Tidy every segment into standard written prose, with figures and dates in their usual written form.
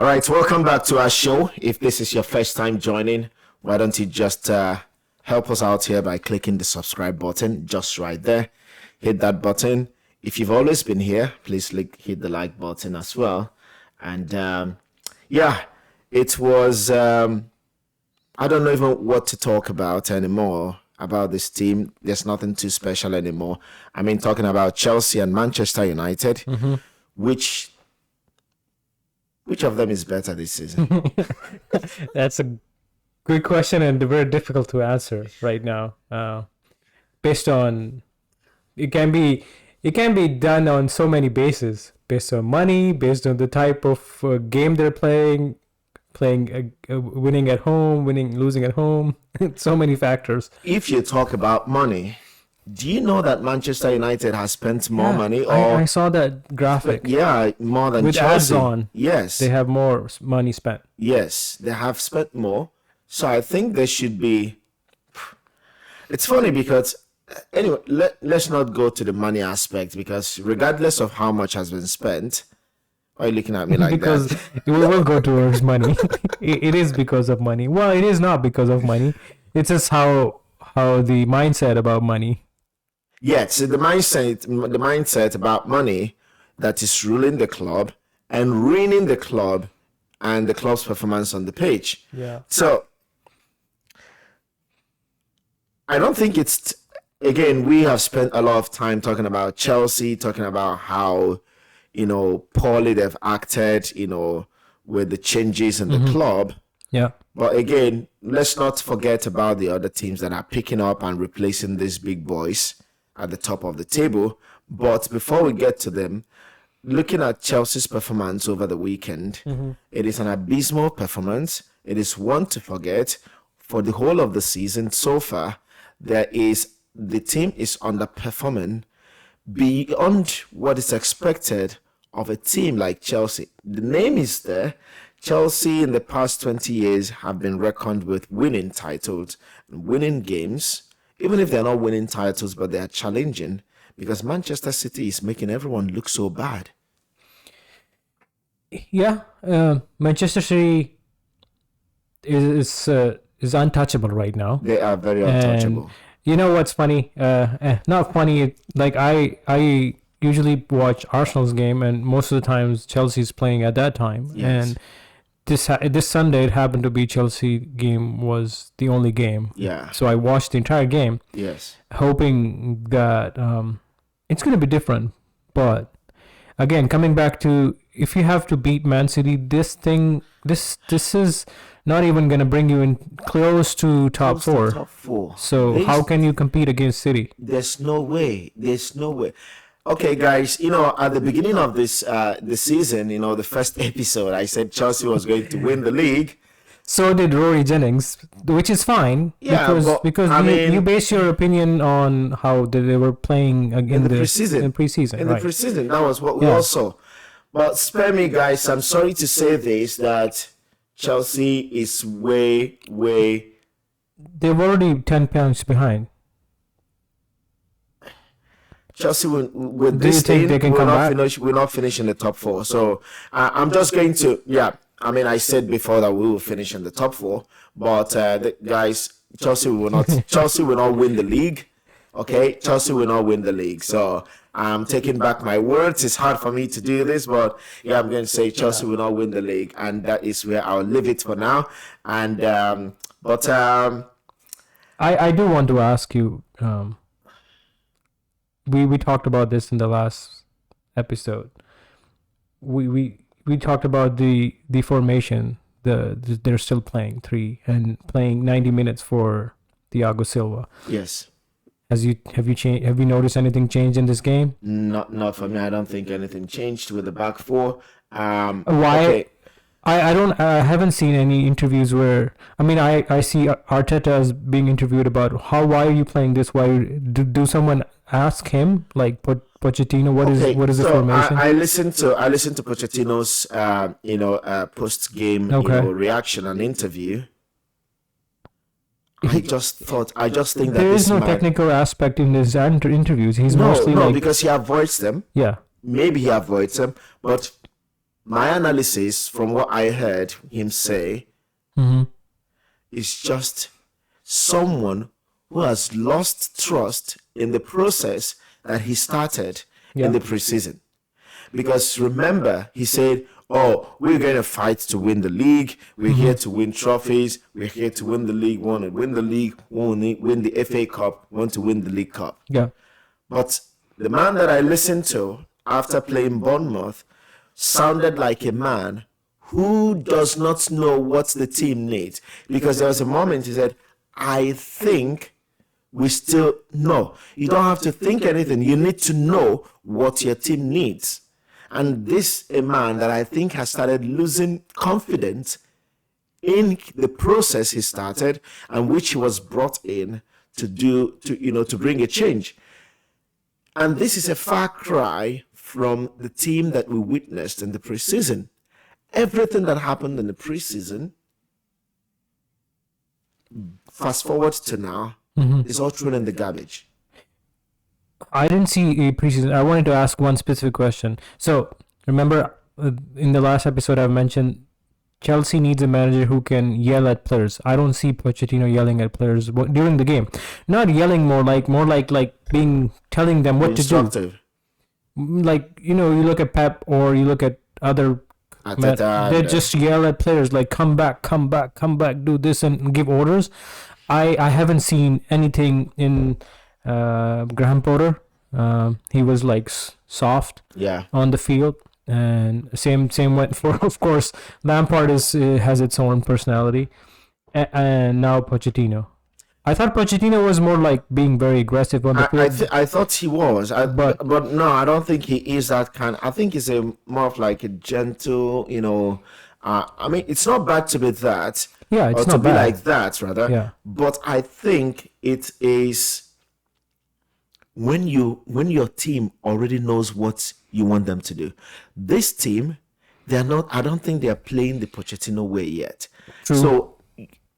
All right, welcome back to our show. If this is your first time joining, why don't you just help us out here by clicking the subscribe button just right there. Hit that button. If you've always been here, please hit the like button as well. And it was, I don't know even what to talk about anymore about this team. There's nothing too special anymore. I mean, talking about Chelsea and Manchester United, which of them is better this season? That's a good question and very difficult to answer right now. Based on it can be done on so many bases, based on money, based on the type of game they're playing, winning at home, losing at home. So many factors. If you talk about money, do you know that Manchester United has spent more money? I saw that graphic. Yeah, more than with Chelsea. Ads on. Yes. They have more money spent. Yes, they have spent more. So I think there should be... It's funny because... Anyway, let's not go to the money aspect because regardless of how much has been spent... Why are you looking at me like because that? Because we will go towards money. It is because of money. Well, it is not because of money. It's just how the mindset about money. Yes, so the mindset about money that is ruling the club and ruining the club and the club's performance on the pitch. Yeah. So I don't think it's... Again, we have spent a lot of time talking about Chelsea, talking about how, poorly they've acted, with the changes in the club. Yeah. But again, let's not forget about the other teams that are picking up and replacing these big boys at the top of the table. But before we get to them, looking at Chelsea's performance over the weekend, it is an abysmal performance. It is one to forget. For the whole of the season so far, the team is underperforming beyond what is expected of a team like Chelsea. The name is there. Chelsea in the past 20 years have been reckoned with winning titles and winning games, even if they're not winning titles, but they are challenging because Manchester City is making everyone look so bad. Yeah, Manchester City is untouchable right now. They are very untouchable. And you know what's funny? Not funny. Like I usually watch Arsenal's game, and most of the times Chelsea's playing at that time. Yes. And this Sunday, it happened to be Chelsea game was the only game. Yeah. So I watched the entire game. Yes. Hoping that it's going to be different. But again, coming back to if you have to beat Man City, this is not even going to bring you in close to top four. So how can you compete against City? There's no way. Okay, guys, at the beginning of this the season, the first episode, I said Chelsea was going to win the league. So did Rory Jennings, which is fine. Yeah, because you base your opinion on how they were playing in the preseason. In the preseason, that was what we all saw. But spare me, guys, I'm sorry to say this, that Chelsea is way... They're already 10 points behind. Chelsea, with this team, we're not finishing the top four. So I'm just going to... Yeah, I mean, I said before that we will finish in the top four. But, guys, Chelsea will not win the league. Okay? Chelsea will not win the league. So I'm taking back my words. It's hard for me to do this, but yeah, I'm going to say Chelsea will not win the league, and that is where I'll leave it for now. And I do want to ask you. We talked about this in the last episode. We talked about the formation. They're still playing 3 and playing 90 minutes for Thiago Silva. Yes. Have you noticed anything change in this game? Not for me. I don't think anything changed with the back four. Why? Okay. I haven't seen any interviews where I see Arteta as being interviewed about why are you playing this? Why do someone ask him like Pochettino what is the formation? I listened to Pochettino's post game reaction and interview. I just think that there is no technical aspect in his interviews. He's mostly because he avoids them. Yeah. Maybe he avoids them, but my analysis from what I heard him say Mm-hmm. is just someone who has lost trust in the process that he started in the preseason. Because remember, he said, "Oh, we're going to fight to win the league. We're here to win trophies. We're here to win the league. We want to win the league. We want to win the FA Cup. We want to win the League Cup." Yeah. But the man that I listened to after playing Bournemouth sounded like a man who does not know what the team needs. Because there was a moment he said, "I think we still..." No, you don't have to think anything. You need to know what your team needs. And this a man that I think has started losing confidence in the process he started, and which he was brought in to bring a change. And this is a far cry from the team that we witnessed in the preseason. Everything that happened in the preseason, fast forward to now, is all thrown in the garbage. I didn't see a preseason. I wanted to ask one specific question. So, remember, in the last episode, I mentioned Chelsea needs a manager who can yell at players. I don't see Pochettino yelling at players during the game. Not yelling, more like telling them what to do. Like, you look at Pep or you look at other, they just yell at players like, come back, do this and give orders. I haven't seen anything in Graham Potter. He was like soft on the field, and same went for, of course, Lampard has its own personality, and now Pochettino. I thought Pochettino was more like being very aggressive on the field. I thought he was, but no, I don't think he is that kind. I think he's more of like a gentle, I mean, it's not bad to be that. Yeah, it's or not to bad. be like that, rather. Yeah. But I think it is when your team already knows what you want them to do. This team, they're not. I don't think they are playing the Pochettino way yet. True. So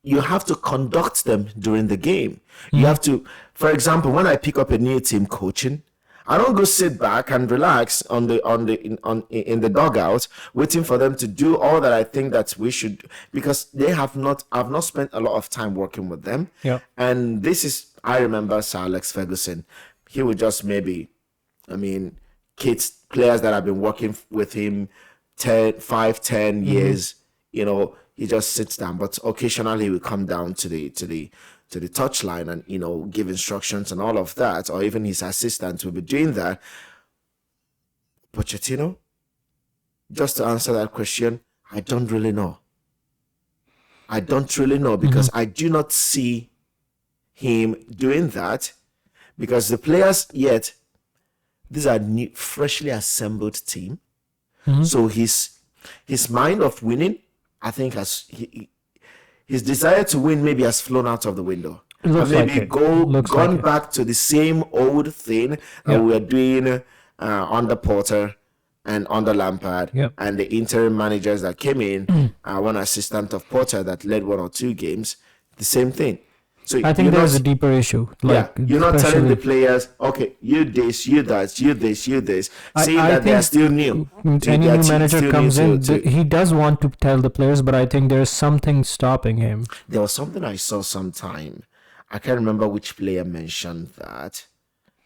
you have to conduct them during the game. You have to, for example, when I pick up a new team coaching, I don't go sit back and relax in the dugout waiting for them to do all that I think that we should, because I've not spent a lot of time working with them. Yeah. And I remember Sir Alex Ferguson. He would just players that have been working with him 5-10 years, he just sits down, but occasionally he will come down to the touchline and give instructions and all of that, or even his assistants will be doing that. Pochettino, just to answer that question, I don't really know. Because I do not see him doing that, because the players these are new, freshly assembled team. So his mind of winning, I think, his desire to win maybe has flown out of the window. Maybe gone back to the same old thing that we were doing under Potter and under Lampard and the interim managers that came in, one assistant of Potter that led 1 or 2 games, the same thing. So I think there's a deeper issue. You're not telling the players, okay, you this, you that, you this, seeing that they're still new. Any new manager comes in, he does want to tell the players, but I think there's something stopping him. There was something I saw sometime. I can't remember which player mentioned that.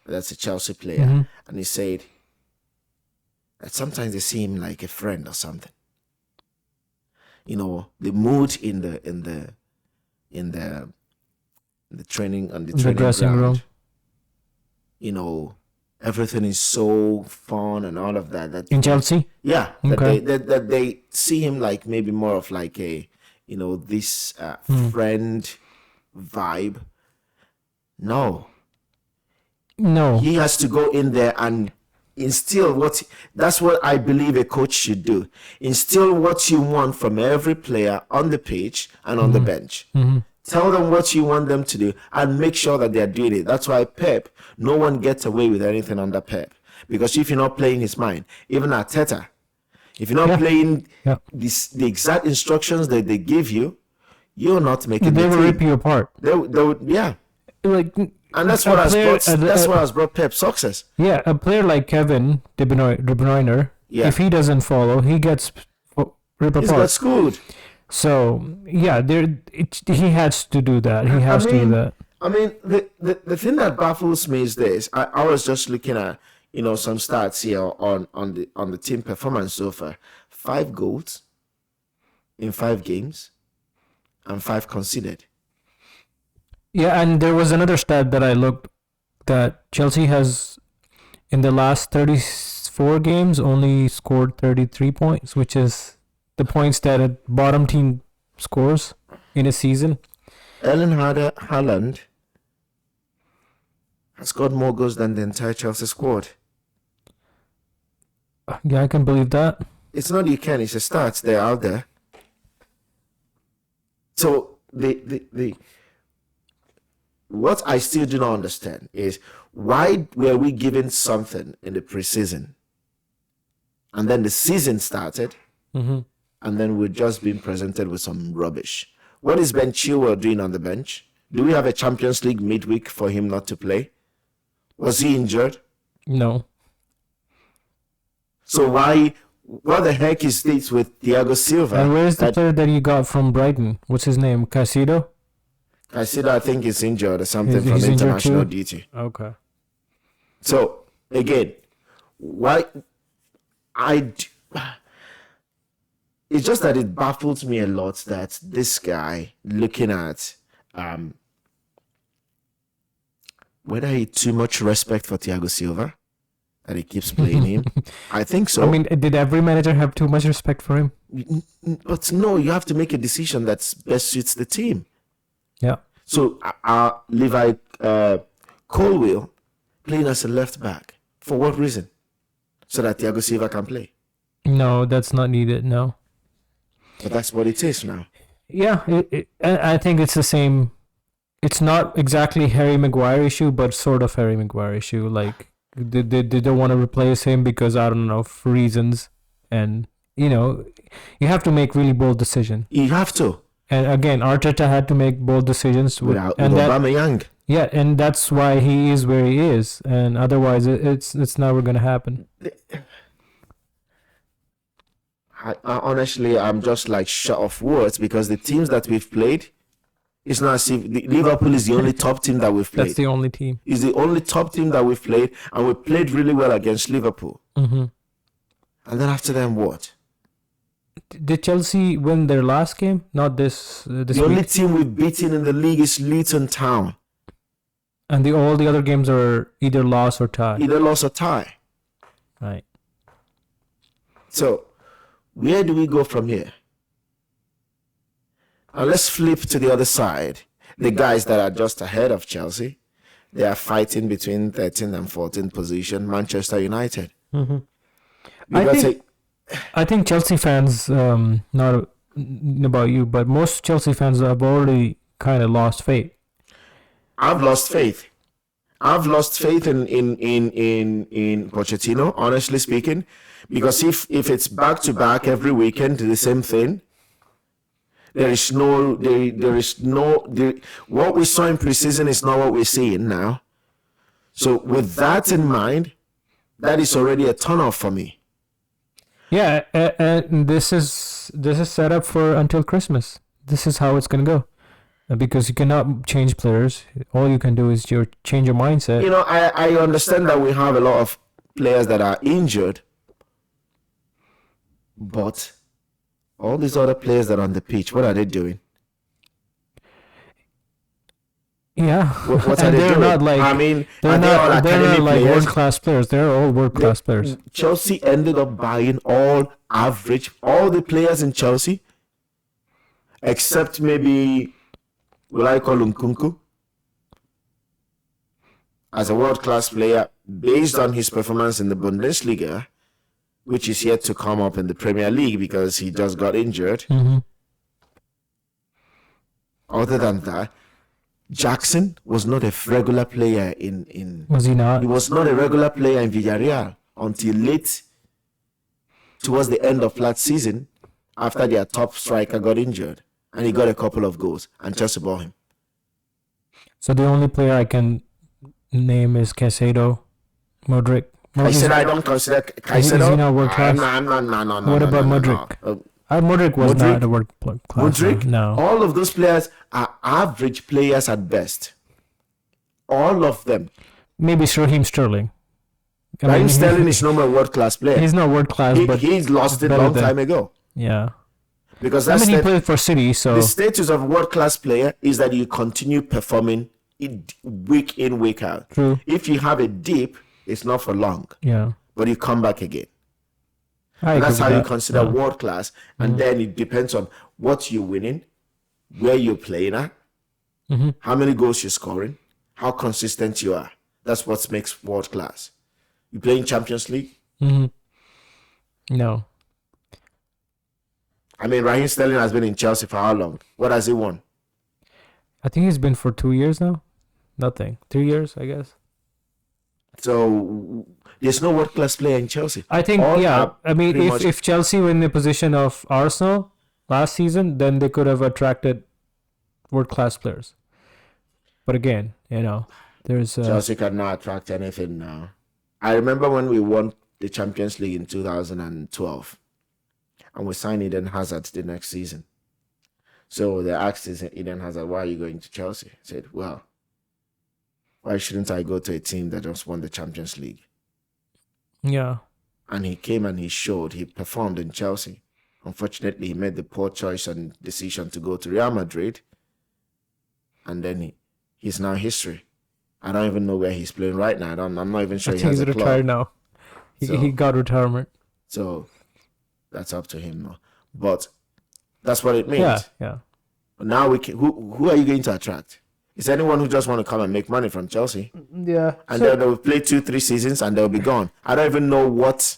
That's a Chelsea player. And he said that sometimes they see him like a friend or something. The mood in the training dressing ground, everything is so fun and all of that. In Chelsea, that they see him like maybe more of like a this friend vibe. No, he has to go in there and instill that's what I believe a coach should do. Instill what you want from every player on the pitch and on the bench. Tell them what you want them to do and make sure that they're doing it. That's why Pep, no one gets away with anything under Pep. Because if you're not playing his mind, even Arteta, if you're not playing the exact instructions that they give you, you're not making the team. They will rip you apart. They would, and that's what has brought Pep success. Yeah, a player like Kevin De Bruyne, Yeah. If he doesn't follow, he gets ripped He's got apart. schooled. So yeah, he has to do that. He has to do that. I mean, the thing that baffles me is this. I was just looking at, some stats here on the team performance so far. 5 goals in 5 games and 5 conceded. Yeah, and there was another stat that I looked that Chelsea has in the last 34 games only scored 33 points, which is the points that a bottom team scores in a season. Erling Haaland has scored more goals than the entire Chelsea squad. Yeah, I can believe that. It's not you can, it's a stats. They're out there. So the what I still do not understand is why were we given something in the preseason and then the season started and then we're just being presented with some rubbish. What is Ben Chilwell doing on the bench? Do we have a Champions League midweek for him not to play? Was he injured? No. So what the heck is this with Thiago Silva? And where's the player that you got from Brighton? What's his name? Caicedo? Caicedo, I think he's injured or something He's from injured international too? duty. Okay. So again, why it's just that it baffles me a lot that this guy looking at whether he too much respect for Thiago Silva that he keeps playing him. I think so. I mean, did every manager have too much respect for him? But no, you have to make a decision that best suits the team. Yeah. So Levi Colwill playing as a left back. For what reason? So that Thiago Silva can play. No, that's not needed. No. But that's what it is now. Yeah, I think it's the same. It's not exactly Harry Maguire issue, but sort of Harry Maguire issue. Like they don't want to replace him because I don't know for reasons, and you have to make really bold decisions. You have to. And again, Arteta had to make bold decisions with Aubameyang. Yeah, and that's why he is where he is, and otherwise it's never gonna happen. I honestly, I'm just like short of words because the teams that we've played, it's not as if Liverpool is the only top team that we've played. That's the only team. It's the only top team that we've played, and we played really well against Liverpool. Mm-hmm. And then after them, what? Did Chelsea win their last game? Not this The only team we've beaten in the league is Luton Town. And all the other games are either loss or tie. Either loss or tie. Right. So, where do we go from here? Now let's flip to the other side. The guys that are just ahead of Chelsea, they are fighting between 13th and 14th position, Manchester United. Mm-hmm. Because I think Chelsea fans, not about you, but most Chelsea fans have already kind of lost faith. I've lost faith. I've lost faith in Pochettino, honestly speaking, because if it's back to back every weekend the same thing, there is no what we saw in preseason is not what we're seeing now. So with that in mind, that is already a turn off for me. Yeah, and this is set up for until Christmas. This is how it's gonna go, because you cannot change players. All you can do is change your mindset. I understand that we have a lot of players that are injured, but all these other players that are on the pitch, what are they doing? Yeah, what are they doing? Not like, I mean, they're not like players? world-class players. They're all world-class players. Chelsea ended up buying all the players in Chelsea, except maybe, will I call Nkunku, as a world-class player based on his performance in the Bundesliga, which is yet to come up in the Premier League because he just got injured. Mm-hmm. Other than that, Jackson was not a regular player in. Was he not? He was not a regular player in Villarreal until late towards the end of last season, after their top striker got injured, and he got a couple of goals, and Chelsea bought him. So the only player I can name is Caicedo, Modric, Well, I said I don't consider Caicedo. Is he not world class? No. What about Modric? Modric was not a world class. Modric, No. all of those players are average players at best. All of them. Maybe Raheem Sterling. Raheem Sterling is no more world class player. He's not world class, but he's lost it a long time ago. Yeah. Because he played for City, so the status of world class player is that you continue performing week in, week out. True. If you have a dip, it's not for long. Yeah. But you come back again. That's how you consider world class. And then it depends on what you're winning, where you're playing at, how many goals you're scoring, how consistent you are. That's what makes world class. You play in Champions League? No. I mean, Raheem Sterling has been in Chelsea for how long? What has he won? I think he's been for 2 years now. Nothing. 3 years, I guess. So there's no world class player in Chelsea. I think, I mean, if Chelsea were in the position of Arsenal last season, then they could have attracted world class players. But again, there's Chelsea cannot attract anything now. I remember when we won the Champions League in 2012, and we signed Eden Hazard the next season. So they asked Eden Hazard, "Why are you going to Chelsea?" He said, "Well, why shouldn't I go to a team that just won the Champions League?" Yeah. And he came and he showed. He performed in Chelsea. Unfortunately, he made the poor choice and decision to go to Real Madrid. And then he's now history. I don't even know where he's playing right now. I'm not even sure he has a club. He's retired now. He got retirement. So that's up to him now. But that's what it means. Yeah. Now who are you going to attract? Is anyone who just want to come and make money from Chelsea? Yeah. And then they will play 2-3 seasons and they'll be gone. I don't even know what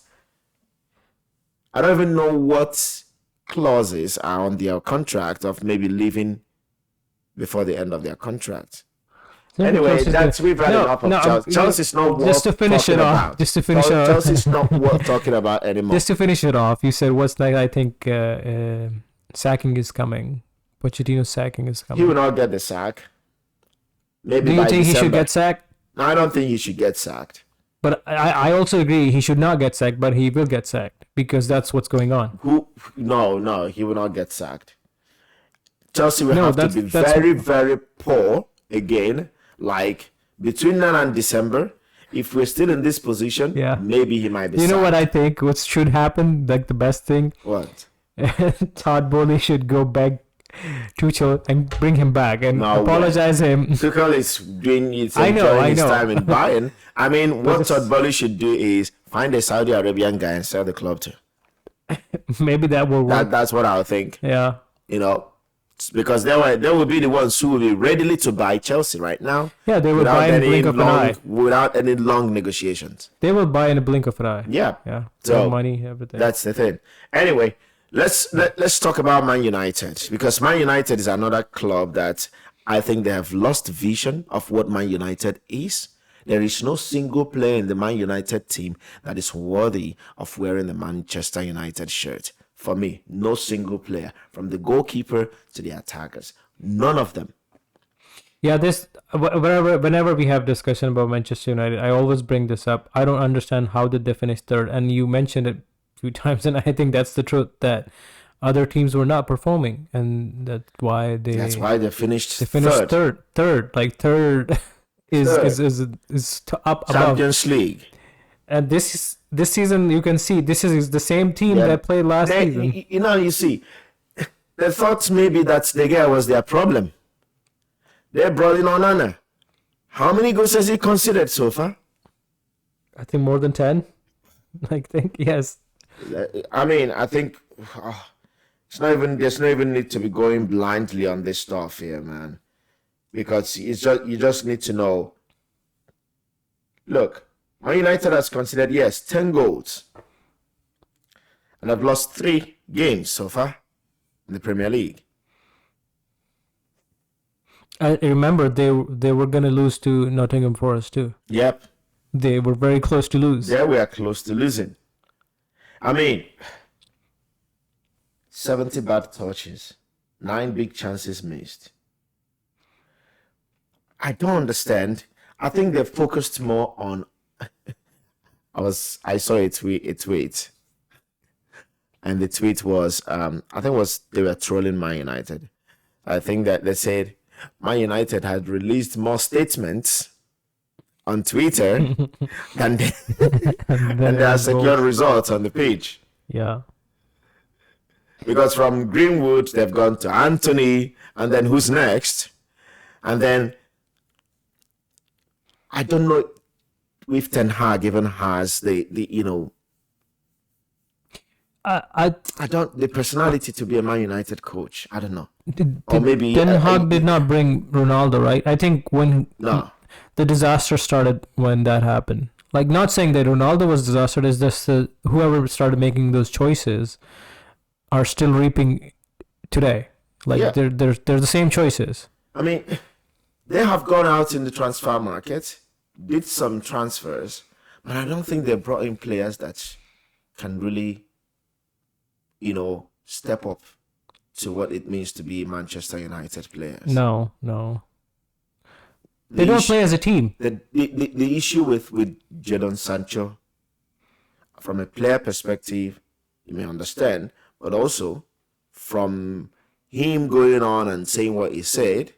clauses are on their contract of maybe leaving before the end of their contract. Anyway, we've had enough of Chelsea. Chelsea's not worth Chelsea's not worth talking about anymore. Just to finish it off, you said what's like? I think sacking is coming. Pochettino's sacking is coming. He will not get the sack. Maybe do you think he should get sacked? No, I don't think he should get sacked. But I also agree he should not get sacked, but he will get sacked because that's what's going on. No, he will not get sacked. Chelsea will have to be very, very poor again. Like between now and December, if we're still in this position, maybe he might be sacked. You know what I think? What should happen? Like the best thing? What? Todd Bowley should go back Tuchel and bring him back and apologize him. Tuchel is enjoying his time in Bayern. I mean, what Todd Bowley should do is find a Saudi Arabian guy and sell the club to. Maybe that will work. That's what I would think. Yeah. Because they will be the ones who will be ready to buy Chelsea right now. Yeah, they will buy in a blink of an eye. Without any long negotiations. They will buy in a blink of an eye. Yeah. So money, everything. That's the thing. Anyway, let's talk about Man United, because Man United is another club that I think they have lost vision of what Man United is. There is no single player in the Man United team that is worthy of wearing the Manchester United shirt. For me, no single player, from the goalkeeper to the attackers, none of them. Yeah, whenever we have discussion about Manchester United, I always bring this up. I don't understand how did they finish third, and you mentioned it a few times, and I think that's the truth, that other teams were not performing, and that's why they finished. They finished third. Like third is up Champions above. League. And this season, you can see this is the same team that played last season. You see, they thought maybe that De Gea was their problem. They brought in Onana. How many goals has he considered so far? I think more than 10. I think, yes. I mean, I think there's no even need to be going blindly on this stuff here, man. Because you just need to know. Look, Man United has considered, 10 goals. And have lost 3 games so far in the Premier League. I remember they were going to lose to Nottingham Forest too. Yep. They were very close to lose. Yeah, we are close to losing. I mean, 70 bad touches, 9 big chances missed. I don't understand. I think they've focused more on I saw a tweet, and the tweet was I think was they were trolling Man United. I think that they said Man United had released more statements on Twitter than they, And than then their it secure goes- results on the page. Yeah. Because from Greenwood they've gone to Anthony, and then who's next? And then I don't know if Ten Hag even has the I don't the personality to be a Man United coach. I don't know. did, Or maybe Ten Hag did not bring Ronaldo, right? I think when No. the disaster started when that happened. Like, not saying that Ronaldo was disaster, it's just that whoever started making those choices are still reaping today. Like, Yeah. they're the same choices. I mean, they have gone out in the transfer market, did some transfers, but I don't think they brought in players that can really, step up to what it means to be Manchester United players. No. The They don't issue- play as a team. The issue with Jadon Sancho, from a player perspective, you may understand, but also from him going on and saying what he said,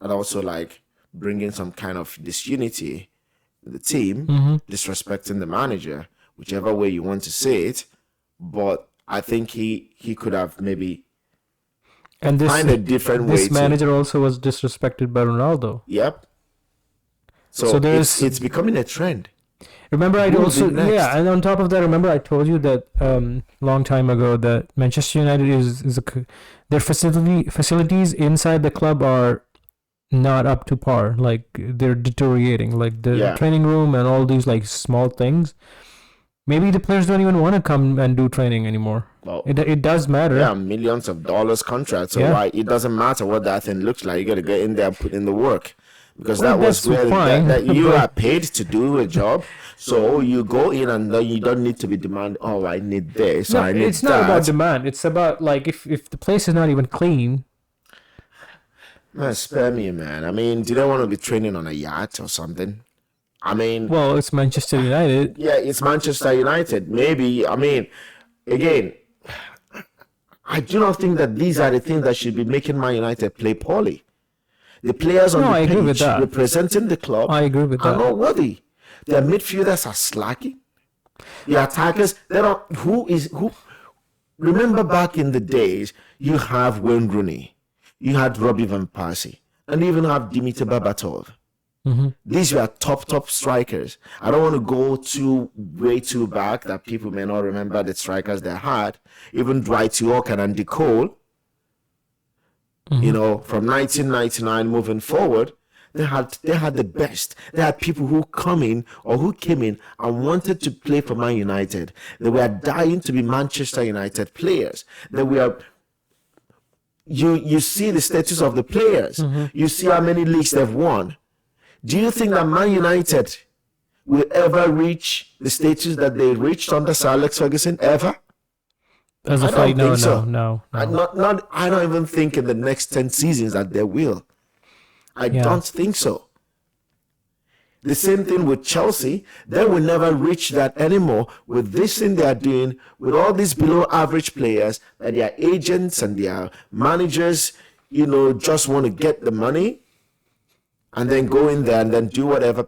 and also like bringing some kind of disunity in the team, disrespecting the manager, whichever way you want to say it. But I think he could have maybe And find a different way this to. manager also was disrespected by Ronaldo. Yep. So So there's- it's becoming a trend. Remember, I Who will also be next? and on top of that, remember I told you that long time ago that Manchester United their facilities inside the club are not up to par. Like, they're deteriorating. Like the Yeah. training room and all these like small things. Maybe the players don't even want to come and do training anymore. Well, It does matter. yeah, millions of dollars contracts. So Yeah. why it doesn't matter what that thing looks like. You got to get in there and put in the work, because Well, that was that's where fine, that you but- are paid to do a job. So you go in and then you don't need to be demanding. Oh, I need this. No, I need it's not that. about demand. It's about like if the place is not even clean. Man, spare me, man. I mean, do they want to be training on a yacht or something? I mean, Well, it's Manchester United. yeah, it's Manchester United. Maybe, I mean, again, I do not think that these are the things that should be making Man United play poorly. The players on No, I the agree with pitch that. representing the club I agree with are that. not worthy. Their midfielders are slacking. The attackers, they don't. Who? Remember back in the days, you have Wayne Rooney, you had Robbie Van Persie, and you even have Dimitar Berbatov. These were top strikers. I don't want to go way too back that people may not remember the strikers they had. Even Dwight York and Andy Cole. From 1999 moving forward, they had the best. They had people who came in and wanted to play for Man United. They were dying to be Manchester United players. They were. You see the status of the players. You see how many leagues they've won. Do you think that Man United will ever reach the status that they reached under Sir Alex Ferguson? Ever? As I of don't right now, think so. no. I don't even think in the next 10 seasons that they will. I Yeah. don't think so. The same thing with Chelsea. They will never reach that anymore with this thing they are doing, with all these below average players that their agents and their managers, just want to get the money and then go in there and then do whatever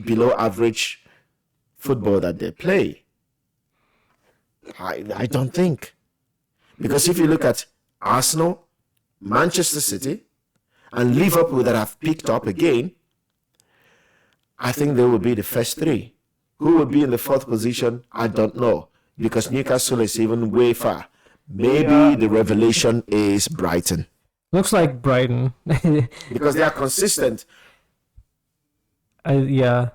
below average football that they play. I don't think. Because if you look at Arsenal, Manchester City, and Liverpool that have picked up again, I think they will be the first three. Who will be in the fourth position? I don't know. Because Newcastle is even way far. Maybe the revelation is Brighton. Looks like Brighton. Because they are consistent. I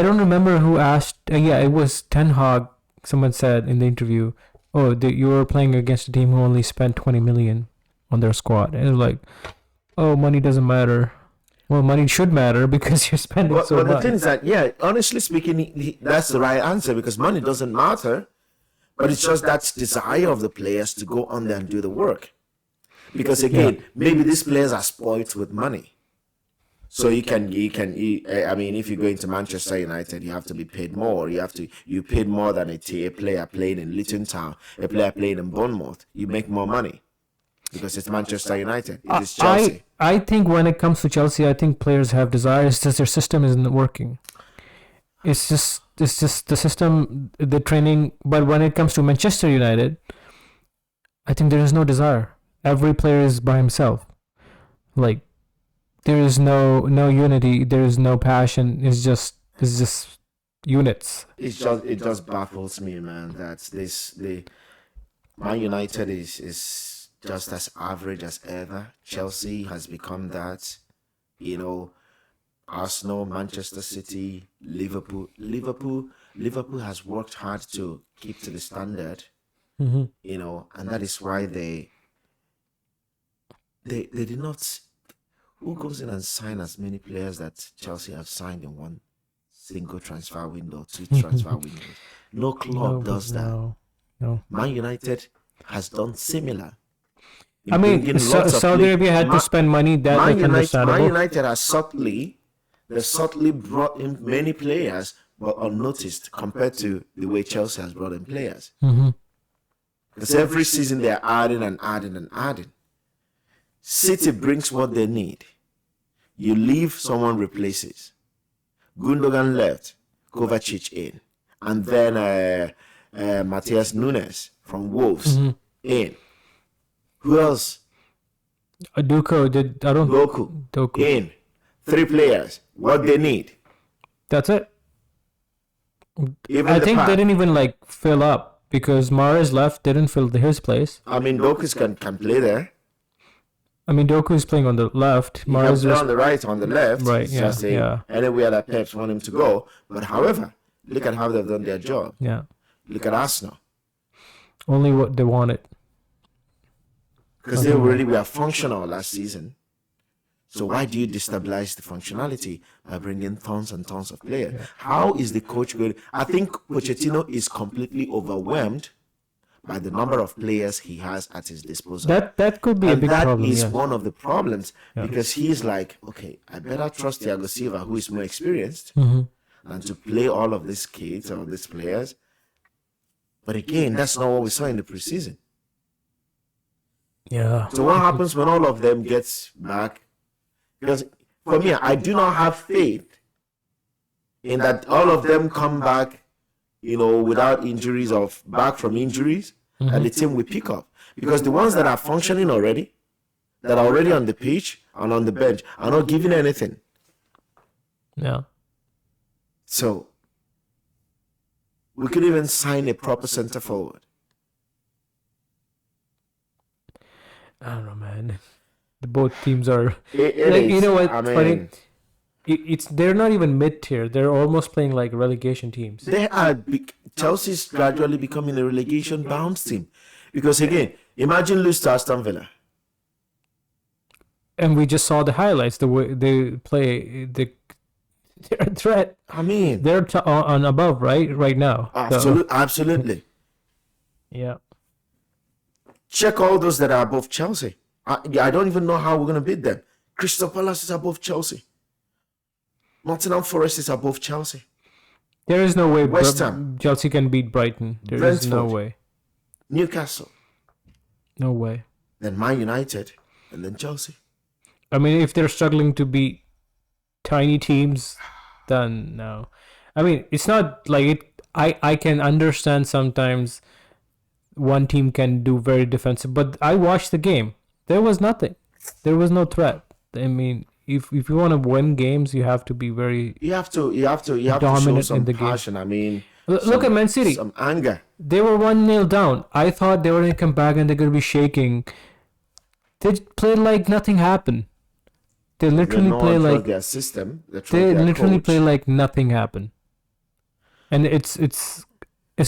don't remember who asked. It was Ten Hag. Someone said in the interview, "Oh, you were playing against a team who only spent 20 million on their squad." And it was like, "Oh, money doesn't matter." Well, money should matter because you're spending But so the much. thing is that, honestly speaking, that's the right answer, because money doesn't matter. But it's just that desire of the players to go on there and do the work. Because again, maybe these players are spoiled with money. So I mean, if you go into Manchester United, you have to be paid more. You paid more than a player playing in Luton Town, a player playing in Bournemouth. You make more money because it's Manchester United. It is Chelsea. I think when it comes to Chelsea, I think players have desires. Just their system isn't working. It's just the system, the training. But when it comes to Manchester United, I think there is no desire. Every player is by himself. Like, there is no unity. There is no passion. It's just units. It just baffles me, man. That the Man United is just as average as ever. Chelsea has become that. You know, Arsenal, Manchester City, Liverpool has worked hard to keep to the standard. Mm-hmm. You know, and that is why they did not. Who goes in and sign as many players that Chelsea have signed in one single transfer window, two transfer windows? No club does that. No. Man United has done similar. I mean, Saudi Arabia had to spend money. That's understandable. Man United has subtly brought in many players, but unnoticed compared to the way Chelsea has brought in players. Mm-hmm. Because every season they are adding and adding and adding. City brings what they need. You leave, someone replaces. Gundogan left, Kovacic in. And then Matthias Nunes from Wolves in. Who else? Doku in. 3 players. What they need. That's it. Even I think they didn't even fill up because Mahrez left, didn't fill his place. I mean, Doku can play there. I mean, Doku is playing on the left. Mahrez is on the right, on the left. Right, Anywhere that Pep want him to go. But however, look at how they've done their job. Yeah. Look at Arsenal. Only what they wanted. Because they already were functional last season. So why do you destabilize the functionality by bringing tons and tons of players? Yeah. How is the coach going? I think Pochettino is completely overwhelmed by the number of players he has at his disposal. That could be a big problem. That is one of the problems because he's like, okay, I better trust Thiago Silva, who is more experienced, than to play all of these kids or these players. But again, that's not what we saw in the preseason. Yeah. So what happens when all of them gets back? Because for me, I do not have faith in that all of them come back, without injuries or back from injuries, and the team will pick up. Because the ones that are functioning already, that are already on the pitch and on the bench, are not giving anything. Yeah. So we could even sign a proper center forward. I don't know, man. Both teams are you know what? Funny? They're not even mid tier. They're almost playing like relegation teams. They are. Chelsea's gradually becoming a relegation bound team, because again, imagine lose to Aston Villa. And we just saw the highlights. The way they play, they're a threat. I mean, they're on above right now. Absolutely. Yeah. Check all those that are above Chelsea. I don't even know how we're going to beat them. Crystal Palace is above Chelsea. Nottingham Forest is above Chelsea. There is no way West Ham. Chelsea can beat Brighton. There is no way. Newcastle. No way. Then Man United, and then Chelsea. I mean, if they're struggling to beat tiny teams, then no. I mean, it's not like it. I can understand sometimes one team can do very defensive, but I watched the game. There was nothing. There was no threat. I mean, if you want to win games, you have to be very. You have to show some passion. I mean, look at Man City. Some anger. They were 1-0 down. I thought they were gonna come back and they're gonna be shaking. They played like nothing happened. They literally play like their system. They literally play like nothing happened. And it's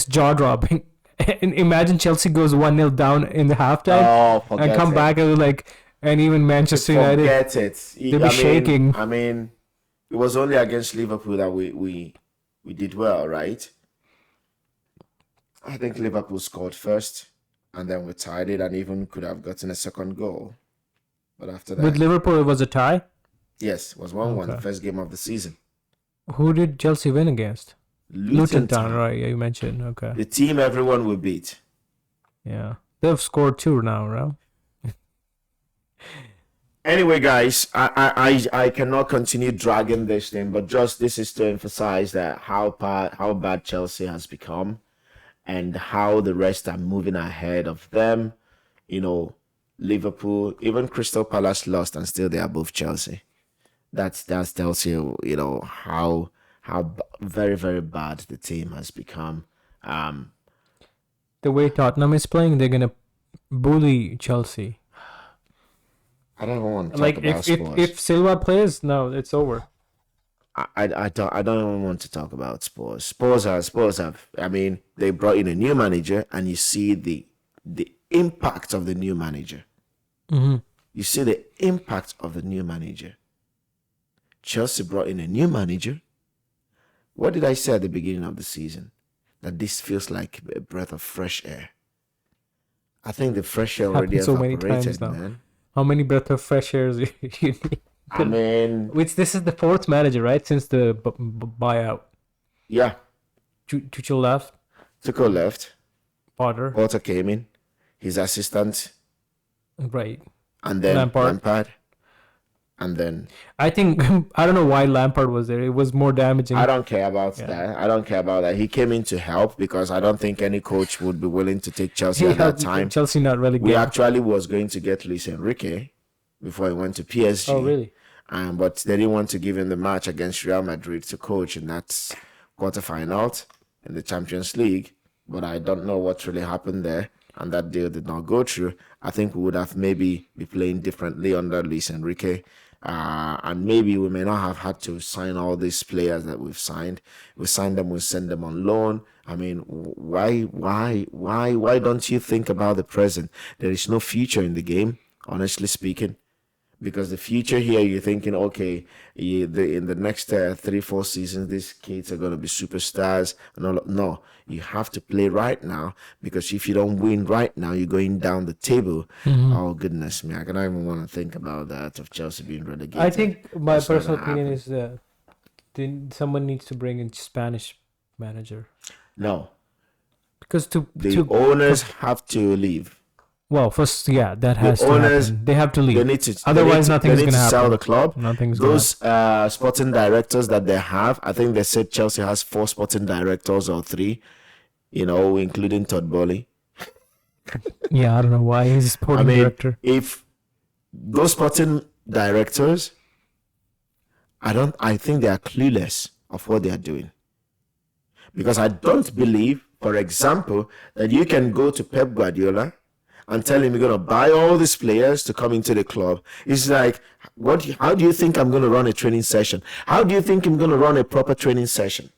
jaw dropping. And imagine Chelsea goes 1-0 down in the halftime and come back and even Manchester United. Forget it. They'll be shaking. I mean, it was only against Liverpool that we did well, right? I think Liverpool scored first, and then we tied it, and even could have gotten a second goal. But after that, with Liverpool, it was a tie. Yes, it was 1-1, the Okay. first game of the season. Who did Chelsea win against? Luton Town, Town, right? Yeah, you mentioned. Okay. the team everyone will beat. Yeah. They've scored 2 now, right? Anyway, guys, I cannot continue dragging this thing, but just this is to emphasize that how bad Chelsea has become, and how the rest are moving ahead of them. You know, Liverpool, even Crystal Palace lost, and still they are above Chelsea. That tells you, how very very bad the team has become. Um, The way Tottenham is playing, they're gonna bully Chelsea. I don't even want to talk Like about if Spurs. if Silva plays, no, it's over. I don't even want to talk about Spurs. Spurs have. I mean, they brought in a new manager, and you see the impact of the new manager. Mm-hmm. You see the impact of the new manager. Chelsea brought in a new manager. What did I say at the beginning of the season? That this feels like a breath of fresh air. I think the fresh air already Happened so many evaporated, times now. man. How many breath of fresh airs you need? I mean, Which this is the 4th manager, right? Since the buyout. yeah. Tuchel left. Tuchel left. Potter. Potter came in. His assistant. Right. And then Lampard. And then I think I don't know why Lampard was there. It was more damaging. I don't care about that. I don't care about that. He came in to help, because I don't think any coach would be willing to take Chelsea at that time. Chelsea not really We good. actually was going to get Luis Enrique before he went to PSG. Oh really? But they didn't want to give him the match against Real Madrid to coach in that quarterfinal in the Champions League. But I don't know what really happened there, and that deal did not go through. I think we would have maybe be playing differently under Luis Enrique. And maybe we may not have had to sign all these players that we've signed. We sign them, we send them on loan. I mean, why don't you think about the present? There is no future in the game, honestly speaking. Because the future here, you're thinking, okay, in the next 3-4 seasons, these kids are going to be superstars. No, you have to play right now, because if you don't win right now, you're going down the table. Mm-hmm. Oh, goodness me. I don't even want to think about that, of Chelsea being relegated. I think my That's not personal gonna opinion happen. is someone needs to bring in Spanish manager, No, because the owners have to leave. well, first, yeah, that has to owners, happen. They have to leave. They need to. Otherwise, nothing's they need gonna to sell happen. the club. Nothing's gonna Those sporting directors that they have, I think they said Chelsea has 4 sporting directors or 3, including Todd Bowley. Yeah, I don't know why he's a sporting director. If those sporting directors, I think they are clueless of what they are doing. Because I don't believe, for example, that you can go to Pep Guardiola and tell him you're going to buy all these players to come into the club. It's like, how do you think I'm going to run a training session? How do you think I'm going to run a proper training session?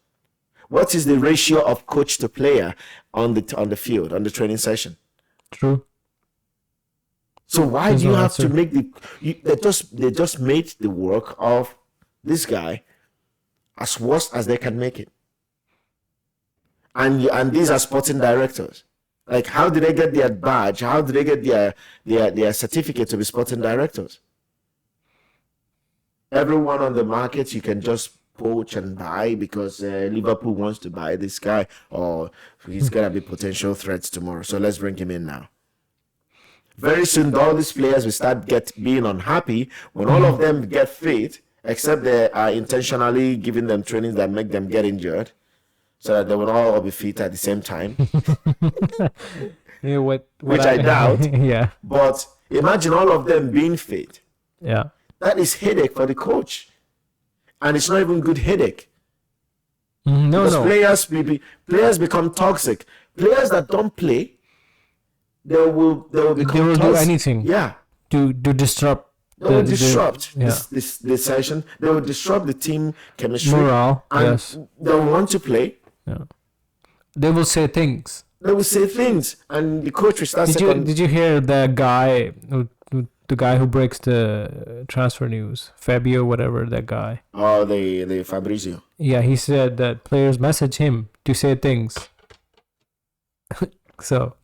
What is the ratio of coach to player on the field, on the training session? True. So why There's do you no have to answer. make they just made the work of this guy as worse as they can make it? And these are sporting directors. Like, how did they get their badge? How did they get their certificate to be sporting directors? Everyone on the market you can just poach and buy because Liverpool wants to buy this guy, or he's gonna be potential threats tomorrow. So let's bring him in now. Very soon, all these players will start being unhappy when all of them get fit, except they are intentionally giving them trainings that make them get injured, so that they will all be fit at the same time. Yeah, Which I doubt. Yeah. But imagine all of them being fit. Yeah. That is headache for the coach, and it's not even good headache. No, Because no. players become toxic. Players that don't play, they will become They will do toxic. anything. Yeah. To disrupt. They will disrupt yeah. this session. They will disrupt the team chemistry. Morale. And Yes. they will want to play. Yeah. They will say things. They will say things, and the coach will start Did you hear the guy who breaks the transfer news, Fabio, whatever that guy? Oh, the Fabrizio. Yeah, he said that players message him to say things. So,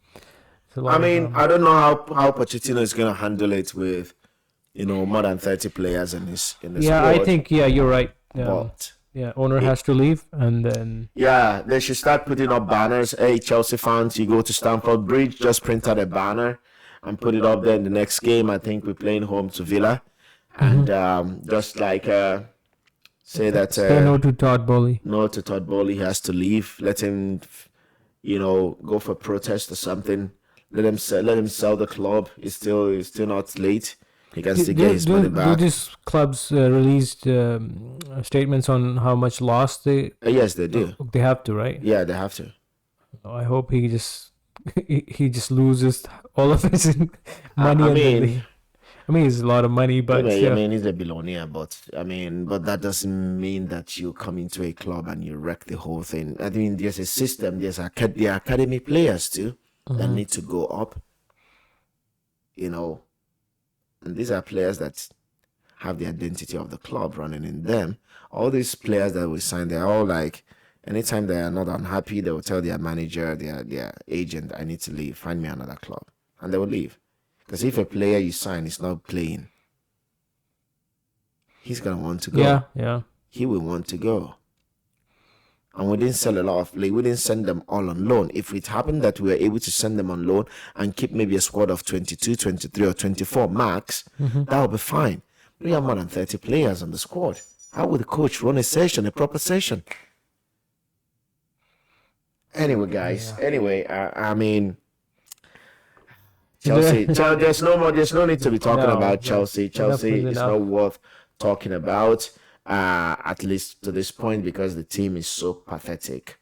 I mean, I don't know how Pochettino is going to handle it with more than 30 players in his squad. I think you're right. But owner has to leave, and then they should start putting up banners. Hey, Chelsea fans, you go to Stamford Bridge, just print out a banner and put it up there in the next game. I think we're playing home to Villa, and just like say that say no to Todd Bowley. No to Todd Bowley. He has to leave. Let him, go for protest or something. Let him sell the club. It's still not late. He can still get his money back. Do these clubs released statements on how much loss they? Yes, they do. They have to, right? Yeah, they have to. I hope he just loses all of his money. I mean, it's a lot of money, but he's a billionaire, but that doesn't mean that you come into a club and you wreck the whole thing. I mean, there's a system. There's the academy players too that need to go up. And these are players that have the identity of the club running in them. All these players that we sign, they're all like, anytime they are not unhappy, they will tell their manager, their agent, I need to leave, find me another club. And they will leave. Because if a player you sign is not playing, he's going to want to go. Yeah. He will want to go. And we didn't sell a lot of play. We didn't send them all on loan. If it happened that we were able to send them on loan and keep maybe a squad of 22, 23, or 24 max, that would be fine. We have more than 30 players on the squad. How would the coach run a proper session? Anyway, guys. Yeah. Anyway, Chelsea. There's no need to be talking about Chelsea. Chelsea is not worth talking about. At least to this point, because the team is so pathetic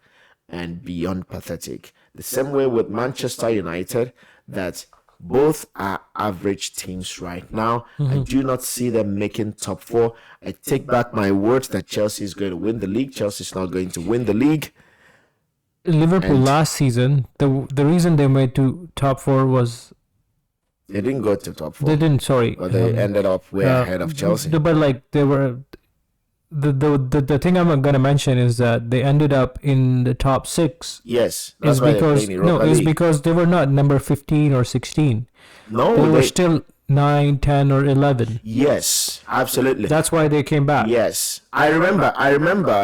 and beyond pathetic. The same way with Manchester United, that both are average teams right now. I do not see them making top 4. I take back my words that Chelsea is going to win the league. Chelsea is not going to win the league. Liverpool last season, the reason they made to top 4 was they didn't go to top 4. They didn't. Sorry, but they ended up way ahead of Chelsea. But they were. The thing I'm gonna mention is that they ended up in the top 6. Yes, that's why because they Europa League. Because they were not number 15 or 16. No, they were still 9, 10, or 11. Yes, absolutely. That's why they came back. Yes, I remember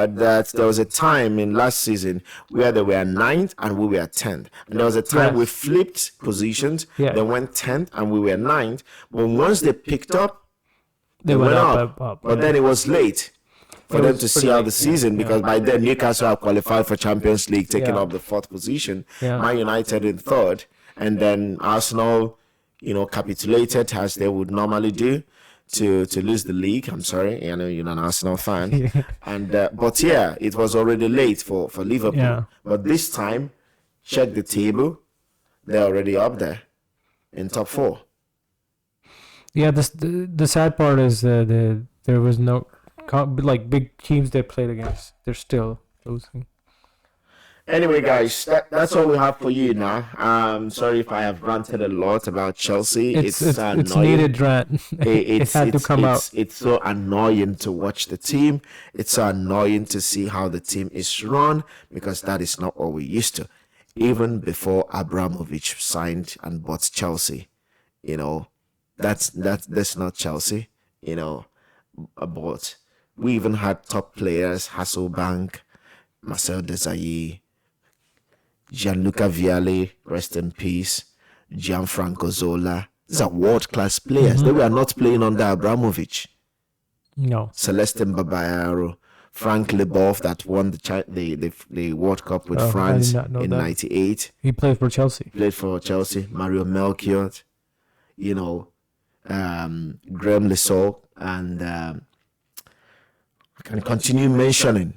that there was a time in last season where they were 9th and we were 10th, and there was a time we flipped positions. They went 10th and we were 9th. But once they picked up, they went up. But then it was late for them to see out the season, because by then Newcastle have qualified for Champions League, taking up the 4th position. Man United in 3rd, and then Arsenal, capitulated as they would normally do to lose the league. I'm sorry, I know you're an Arsenal fan, and but it was already late for Liverpool. Yeah. But this time, check the table, they're already up there in top 4. Yeah, the sad part is there was no. Big teams they played against, they're still losing. Anyway, guys, that's all we have for you now. Sorry if I have ranted a lot about Chelsea. It's annoying. It's needed rant. It had to come out. It's so annoying to watch the team. It's so annoying to see how the team is run, because that is not what we used to. Even before Abramovich signed and bought Chelsea, that's not Chelsea. But we even had top players: Hasselbank, Marcel Desailly, Gianluca Vialli, rest in peace, Gianfranco Zola. These are world-class players. They were not playing under Abramovich. No. Celestin Babayaro, Frank Leboeuf, that won the World Cup with France in '98. He played for Chelsea. Mario Melchiot, Graham Lesaux, and I can continue mentioning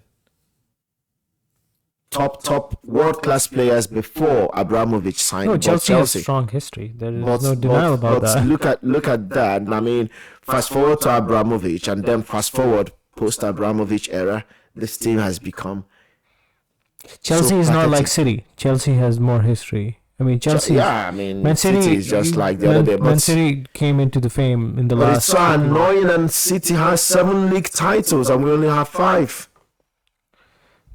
top world-class players before Abramovich signed. No, Chelsea has strong history. There is no denial about that. Look at that. I mean, fast forward to Abramovich, and then fast forward post-Abramovich era, this team has become. Chelsea is not like City. Chelsea has more history. I mean, Chelsea. Man City is just like the other day. Man City came into the fame in the last. It's so annoying, and City has 7 league titles, and we only have 5.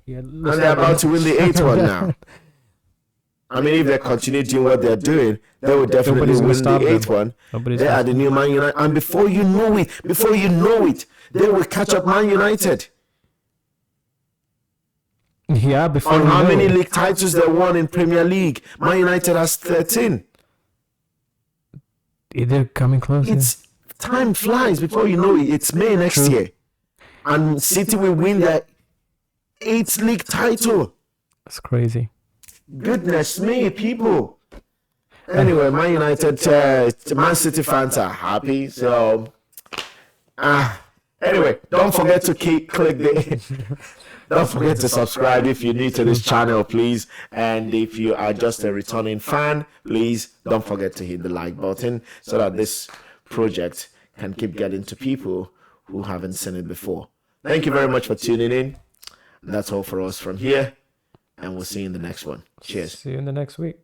Yeah, and they're about to win the 8th one now. I mean, if they continue doing what they're doing, they will definitely Nobody's gonna win stop the them. 8th one. Nobody's They gonna are the new Man United. And before you know it, they will catch up Man United Yeah, before on we how know many it. league titles they won in Premier League. Man United has 13. They're coming close. It's time flies before you know it. It's May next True. year. And City will win their 8th league title. That's crazy. Goodness me, people. Anyway, Man United, Man City fans are happy. So, anyway, don't forget to click the. Don't forget to subscribe if you're new to this channel, please. And if you are just a returning fan, please don't forget to hit the like button so that this project can keep getting to people who haven't seen it before. Thank you very much for tuning in. That's all for us from here, and we'll see you in the next one. Cheers. See you in the next week.